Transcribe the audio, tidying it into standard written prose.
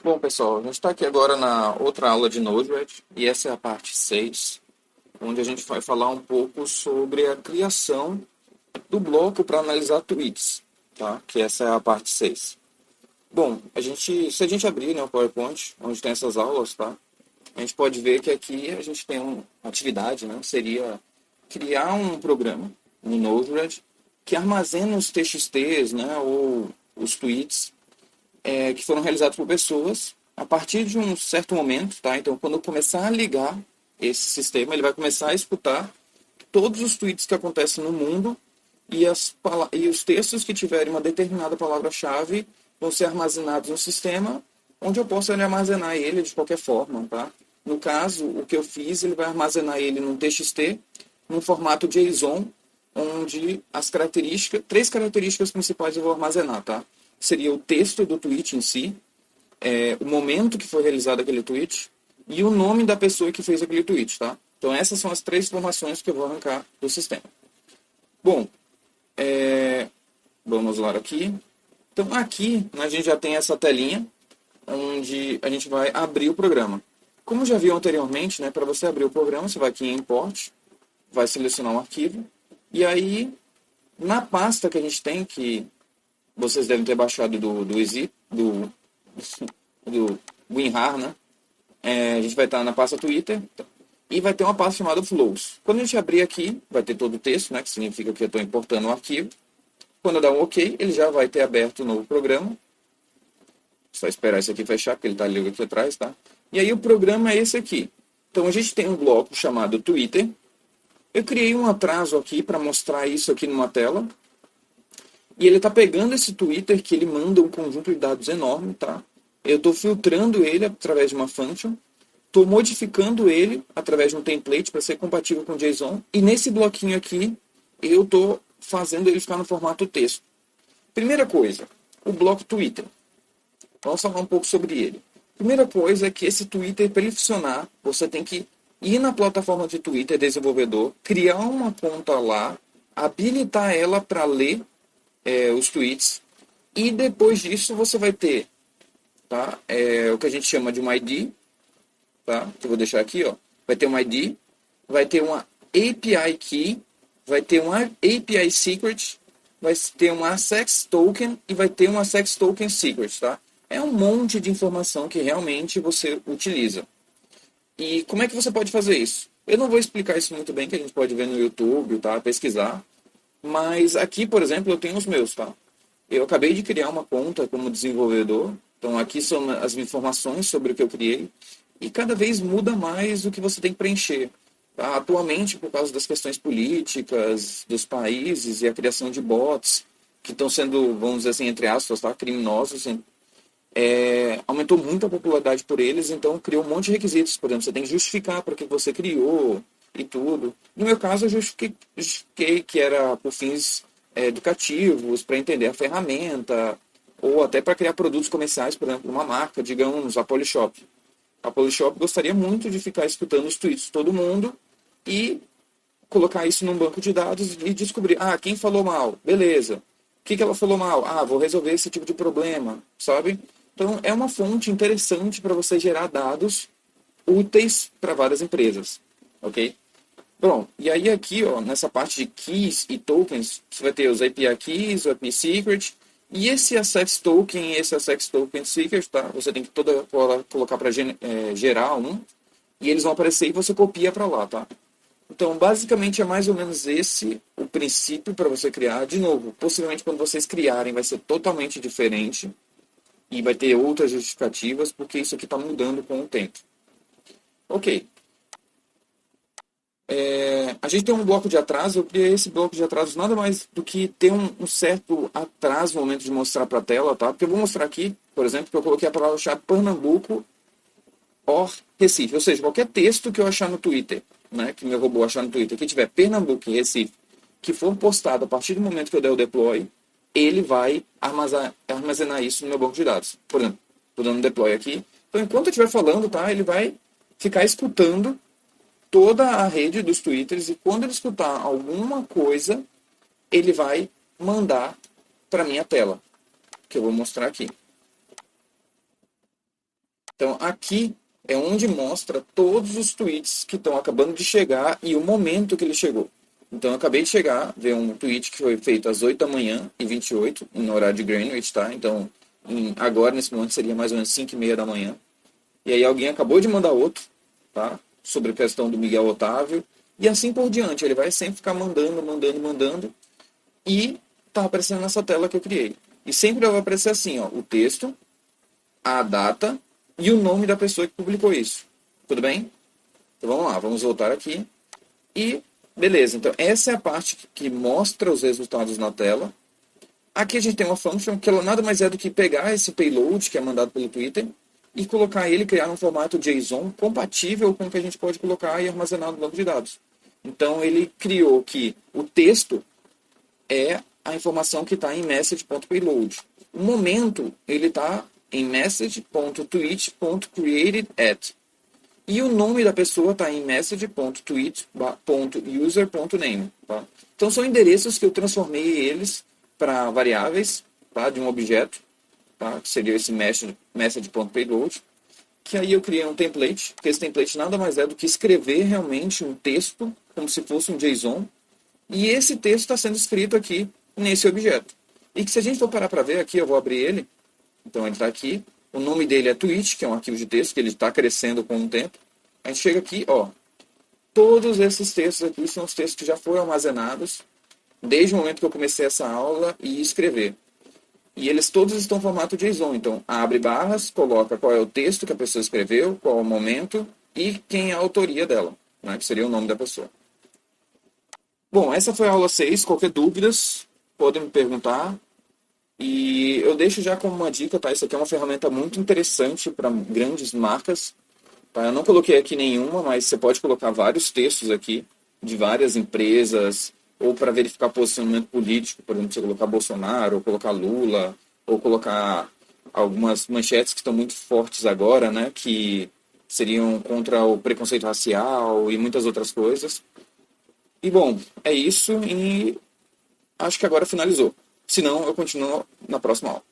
Bom, pessoal, a gente está aqui agora na outra aula de Node-RED e essa é a parte 6, onde a gente vai falar um pouco sobre a criação do bloco para analisar tweets, tá? Que essa é a parte 6. Bom, se a gente abrir, né, o PowerPoint, onde tem essas aulas, tá? A gente pode ver que aqui a gente tem uma atividade, né? Seria criar um programa no Node-RED que armazena os TXTs, né, ou os tweets que foram realizados por pessoas a partir de um certo momento, tá? Então, quando eu começar a ligar esse sistema, ele vai começar a escutar todos os tweets que acontecem no mundo e os textos que tiverem uma determinada palavra-chave vão ser armazenados no sistema, onde eu posso armazenar ele de qualquer forma, tá? No caso, o que eu fiz, ele vai armazenar ele num TXT, num formato JSON, onde três características principais eu vou armazenar, tá? Seria o texto do tweet em si, o momento que foi realizado aquele tweet e o nome da pessoa que fez aquele tweet, tá? Então essas são as três informações que eu vou arrancar do sistema. Bom, vamos lá aqui. Então aqui a gente já tem essa telinha onde a gente vai abrir o programa. Como já viu anteriormente, né, para você abrir o programa, você vai aqui em Import, vai selecionar um arquivo e aí na pasta que a gente tem, que vocês devem ter baixado do WinRAR, né? A gente vai estar na pasta Twitter e vai ter uma pasta chamada Flows. Quando a gente abrir aqui, vai ter todo o texto, né? Que significa que eu estou importando o arquivo. Quando eu dar um OK, ele já vai ter aberto o novo programa. Só esperar esse aqui fechar, porque ele está ali aqui atrás, tá? E aí o programa é esse aqui. Então a gente tem um bloco chamado Twitter. Eu criei um atraso aqui para mostrar isso aqui numa tela. E ele está pegando esse Twitter que ele manda um conjunto de dados enorme, tá? Eu estou filtrando ele através de uma function, estou modificando ele através de um template para ser compatível com JSON, e nesse bloquinho aqui eu estou fazendo ele ficar no formato texto. Primeira coisa, o bloco Twitter. Vamos falar um pouco sobre ele. Primeira coisa é que esse Twitter, para ele funcionar, você tem que ir na plataforma de Twitter desenvolvedor, criar uma conta lá, habilitar ela para ler os tweets, e depois disso você vai ter, tá, o que a gente chama de um ID, tá, que eu vou deixar aqui, ó, vai ter um ID, vai ter uma API Key, vai ter uma API Secret, vai ter um Access Token e vai ter um Access Token Secret, tá? É um monte de informação que realmente você utiliza. E como é que você pode fazer isso? Eu não vou explicar isso muito bem, que a gente pode ver no YouTube, tá, pesquisar. Mas aqui, por exemplo, eu tenho os meus, tá? Eu acabei de criar uma conta como desenvolvedor. Então, aqui são as informações sobre o que eu criei. E cada vez muda mais o que você tem que preencher. Tá? Atualmente, por causa das questões políticas, dos países e a criação de bots, que estão sendo, vamos dizer assim, entre aspas, tá? Criminosos, aumentou muito a popularidade por eles, então criou um monte de requisitos. Por exemplo, você tem que justificar para que você criou e tudo. No meu caso, eu justifiquei que era por fins educativos, para entender a ferramenta, ou até para criar produtos comerciais, por exemplo, uma marca, digamos, a Polishop. A Polishop gostaria muito de ficar escutando os tweets de todo mundo e colocar isso num banco de dados e descobrir, quem falou mal? Beleza. O que ela falou mal? Vou resolver esse tipo de problema, sabe? Então, é uma fonte interessante para você gerar dados úteis para várias empresas, ok? Bom, e aí aqui, ó, nessa parte de keys e tokens, você vai ter os API Keys, o API Secret, e esse Access Token e esse Access Token Secret, tá? Você tem que colocar para gerar um, e eles vão aparecer e você copia para lá, tá? Então, basicamente, é mais ou menos esse o princípio para você criar. De novo, possivelmente quando vocês criarem vai ser totalmente diferente e vai ter outras justificativas, porque isso aqui está mudando com o tempo. Ok. A gente tem um bloco de atraso. Eu criei esse bloco de atraso nada mais do que ter um certo atraso no momento de mostrar para a tela, tá? Porque eu vou mostrar aqui, por exemplo, que eu coloquei a palavra-chave Pernambuco or Recife. Ou seja, qualquer texto que eu achar no Twitter, né, que meu robô achar no Twitter, que tiver Pernambuco e Recife, que for postado a partir do momento que eu der o deploy, ele vai armazenar isso no meu banco de dados. Por exemplo, estou dando um deploy aqui. Então, enquanto eu estiver falando, tá, ele vai ficar escutando toda a rede dos Twitters, e quando ele escutar alguma coisa, ele vai mandar para minha tela, que eu vou mostrar aqui. Então, aqui é onde mostra todos os tweets que estão acabando de chegar e o momento que ele chegou. Então, eu acabei de chegar, ver um tweet que foi feito às 8 da manhã e 28, no horário de Greenwich, tá? Então, agora, nesse momento, seria mais ou menos 5 e meia da manhã. E aí alguém acabou de mandar outro, tá? Sobre a questão do Miguel Otávio. E assim por diante. Ele vai sempre ficar mandando, mandando, mandando. E tá aparecendo nessa tela que eu criei. E sempre vai aparecer assim, ó, o texto, a data e o nome da pessoa que publicou isso. Tudo bem? Então vamos lá, vamos voltar aqui. E beleza, então essa é a parte que mostra os resultados na tela. Aqui a gente tem uma function que ela nada mais é do que pegar esse payload que é mandado pelo Twitter e colocar ele, criar um formato JSON compatível com o que a gente pode colocar e armazenar no banco de dados. Então ele criou que o texto é a informação que está em message.payload. O momento ele está em message.tweet.created@. E o nome da pessoa está em message.tweet.user.name. Tá? Então são endereços que eu transformei eles para variáveis, tá? De um objeto, tá? Que seria esse message.payload. Que aí eu criei um template, que esse template nada mais é do que escrever realmente um texto, como se fosse um JSON, e esse texto está sendo escrito aqui nesse objeto. E que se a gente for parar para ver aqui, eu vou abrir ele. Então ele está aqui. O nome dele é tweet, que é um arquivo de texto, que ele está crescendo com o tempo. A gente chega aqui, ó. Todos esses textos aqui são os textos que já foram armazenados desde o momento que eu comecei essa aula e escrever. E eles todos estão em formato JSON. Então, abre barras, coloca qual é o texto que a pessoa escreveu, qual é o momento e quem é a autoria dela, né, que seria o nome da pessoa. Bom, essa foi a aula 6. Qualquer dúvidas, podem me perguntar. E eu deixo já como uma dica, tá? Isso aqui é uma ferramenta muito interessante para grandes marcas. Tá? Eu não coloquei aqui nenhuma, mas você pode colocar vários textos aqui de várias empresas, ou para verificar posicionamento político, por exemplo, você colocar Bolsonaro, ou colocar Lula, ou colocar algumas manchetes que estão muito fortes agora, né? Que seriam contra o preconceito racial e muitas outras coisas. E bom, é isso e acho que agora finalizou. Se não, eu continuo na próxima aula.